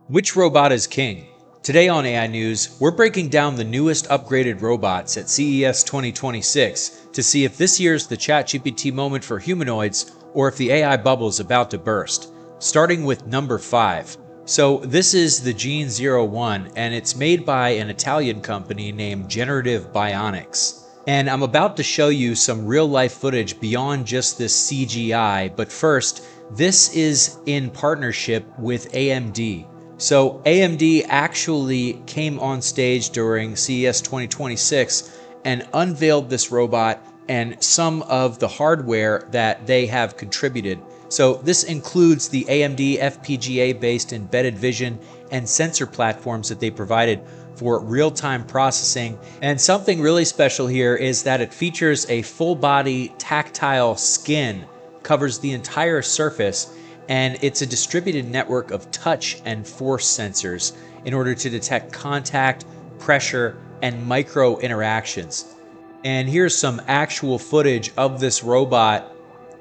Which robot is king? Today on AI News, we're breaking down the newest upgraded robots at CES 2026 to see if this year's the ChatGPT moment for humanoids or if the AI bubble is about to burst. Starting with number 5. So this is the GENE.01 and it's made by an Italian company named Generative Bionics. And I'm about to show you some real life footage beyond just this CGI, but first, this is in partnership with AMD. So AMD actually came on stage during CES 2026 and unveiled this robot and some of the hardware that they have contributed. So this includes the AMD FPGA-based embedded vision and sensor platforms that they provided for real-time processing. And something really special here is that it features a full-body tactile skin, covers the entire surface, and it's a distributed network of touch and force sensors in order to detect contact, pressure, and micro interactions. And here's some actual footage of this robot.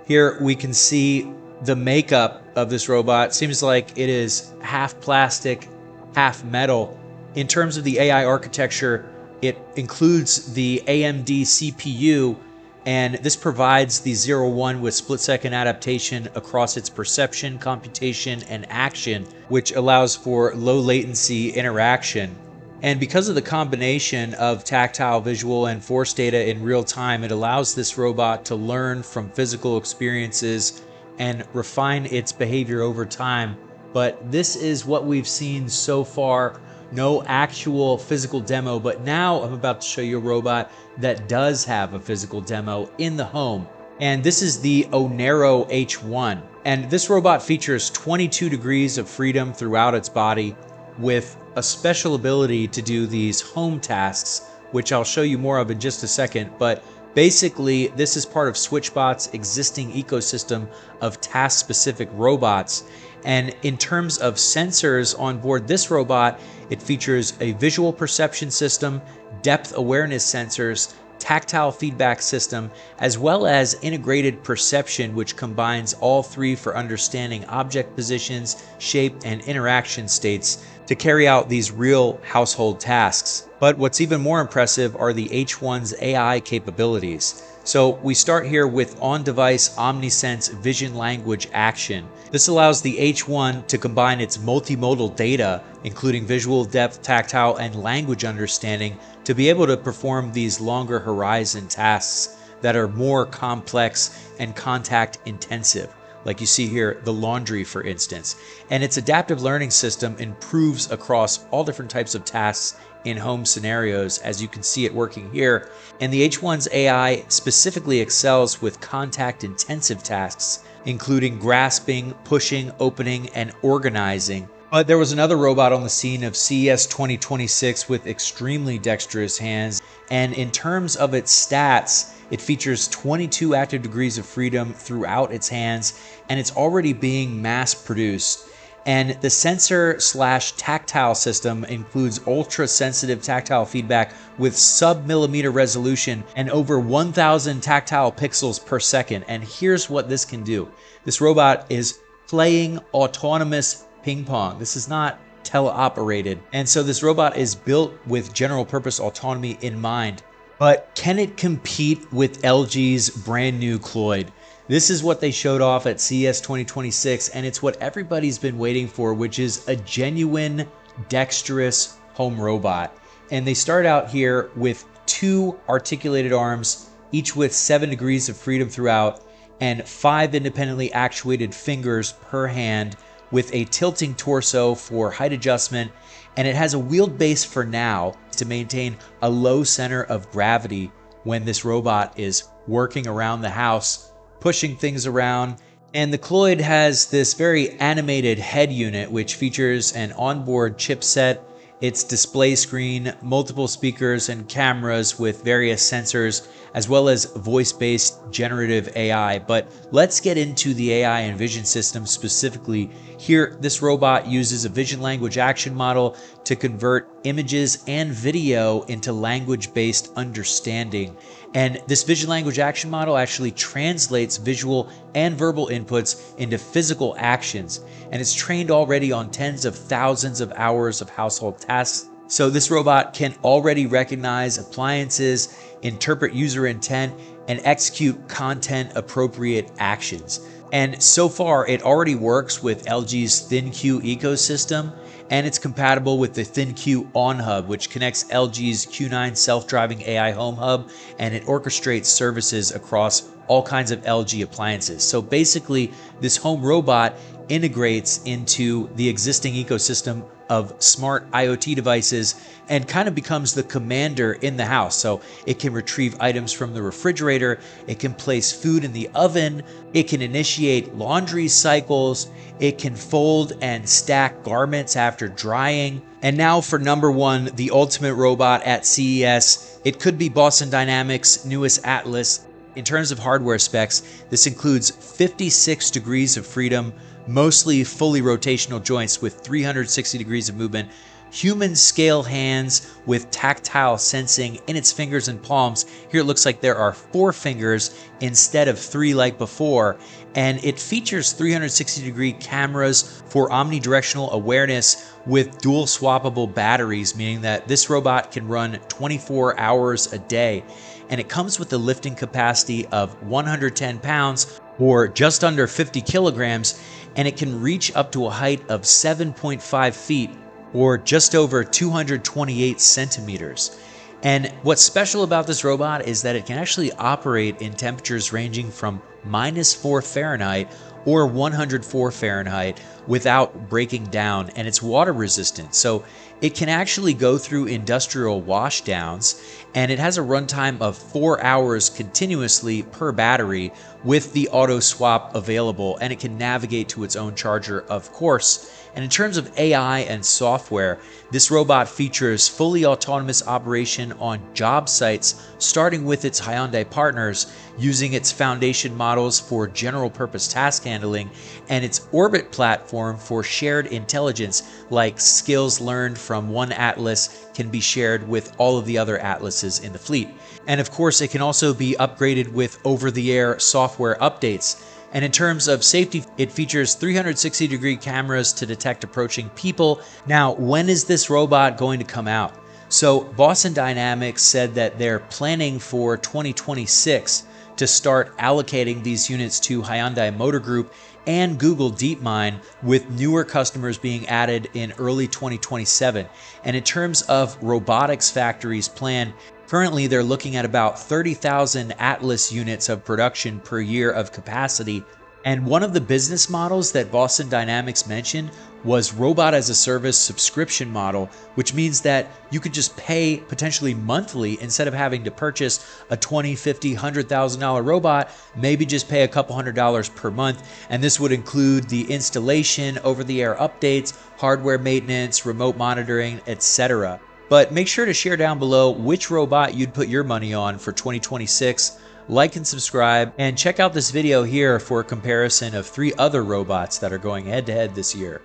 Here we can see the makeup of this robot. Seems like it is half plastic, half metal. In terms of the AI architecture, it includes the AMD CPU, and this provides the 01 with split-second adaptation across its perception, computation, and action, which allows for low latency interaction. And because of the combination of tactile, visual, and force data in real time, it allows this robot to learn from physical experiences and refine its behavior over time. But this is what we've seen so far. No actual physical demo, but now I'm about to show you a robot that does have a physical demo in the home. And this is the Onero H1. And this robot features 22 degrees of freedom throughout its body with a special ability to do these home tasks, which I'll show you more of in just a second. But basically, this is part of SwitchBot's existing ecosystem of task-specific robots. And in terms of sensors on board this robot, it features a visual perception system, depth awareness sensors, tactile feedback system, as well as integrated perception, which combines all three for understanding object positions, shape, and interaction states to carry out these real household tasks. But what's even more impressive are the H1's AI capabilities. So we start here with on-device OmniSense vision language action. This allows the H1 to combine its multimodal data, including visual depth, tactile, and language understanding, to be able to perform these longer horizon tasks that are more complex and contact intensive. Like you see here, the laundry, for instance. And its adaptive learning system improves across all different types of tasks in home scenarios, as you can see it working here. And the H1's AI specifically excels with contact-intensive tasks, including grasping, pushing, opening, and organizing. But there was another robot on the scene of CES 2026 with extremely dexterous hands, and in terms of its stats, it features 22 active degrees of freedom throughout its hands, and it's already being mass-produced. And the sensor/tactile system includes ultra-sensitive tactile feedback with sub-millimeter resolution and over 1,000 tactile pixels per second. And here's what this can do. This robot is playing autonomous ping pong. This is not teleoperated. And so this robot is built with general purpose autonomy in mind. But can it compete with LG's brand new CLOiD? This is what they showed off at CES 2026, and it's what everybody's been waiting for, which is a genuine, dexterous home robot. And they start out here with 2 articulated arms, each with 7 degrees of freedom throughout, and 5 independently actuated fingers per hand, with a tilting torso for height adjustment, and it has a wheeled base for now to maintain a low center of gravity when this robot is working around the house, pushing things around. And the CLOiD has this very animated head unit, which features an onboard chipset, its display screen, multiple speakers and cameras with various sensors, as well as voice-based generative AI. But let's get into the AI and vision system specifically. Here, this robot uses a vision language action model to convert images and video into language-based understanding. And this vision language action model actually translates visual and verbal inputs into physical actions. And it's trained already on tens of thousands of hours of household tasks. So this robot can already recognize appliances, interpret user intent, and execute content appropriate actions. And so far, it already works with LG's ThinQ ecosystem, and it's compatible with the ThinQ On Hub, which connects LG's Q9 self-driving AI home hub, and it orchestrates services across all kinds of LG appliances. So basically, this home robot integrates into the existing ecosystem of smart IoT devices and kind of becomes the commander in the house. So it can retrieve items from the refrigerator, it can place food in the oven, it can initiate laundry cycles, it can fold and stack garments after drying. And now for number one, the ultimate robot at CES, it could be Boston Dynamics' newest Atlas. In terms of hardware specs, this includes 56 degrees of freedom, mostly fully rotational joints with 360 degrees of movement, human scale hands with tactile sensing in its fingers and palms. Here it looks like there are 4 fingers instead of 3 like before, and it features 360-degree cameras for omnidirectional awareness with dual swappable batteries, meaning that this robot can run 24 hours a day. And it comes with a lifting capacity of 110 pounds or just under 50 kilograms, and it can reach up to a height of 7.5 feet or just over 228 centimeters. And what's special about this robot is that it can actually operate in temperatures ranging from -4 Fahrenheit or 104 Fahrenheit without breaking down, and it's water resistant. So it can actually go through industrial washdowns, and it has a runtime of 4 hours continuously per battery with the auto swap available, and it can navigate to its own charger, of course. And in terms of AI and software, this robot features fully autonomous operation on job sites, starting with its Hyundai partners, using its foundation models for general purpose task handling, and its orbit platform for shared intelligence, like skills learned from one Atlas can be shared with all of the other Atlases in the fleet. And of course, it can also be upgraded with over-the-air software updates. And in terms of safety, it features 360-degree cameras to detect approaching people. Now, when is this robot going to come out? So Boston Dynamics said that they're planning for 2026 to start allocating these units to Hyundai Motor Group and Google DeepMind, with newer customers being added in early 2027. And in terms of robotics factories planned, currently they're looking at about 30,000 Atlas units of production per year of capacity. And one of the business models that Boston Dynamics mentioned was robot as a service subscription model, which means that you could just pay potentially monthly instead of having to purchase a $20,000, $50,000, $100,000 robot. Maybe just pay a couple $100 per month, and this would include the installation, over-the-air updates, hardware maintenance, remote monitoring, etc. But make sure to share down below which robot you'd put your money on for 2026. Like and subscribe, and check out this video here for a comparison of 3 other robots that are going head-to-head this year.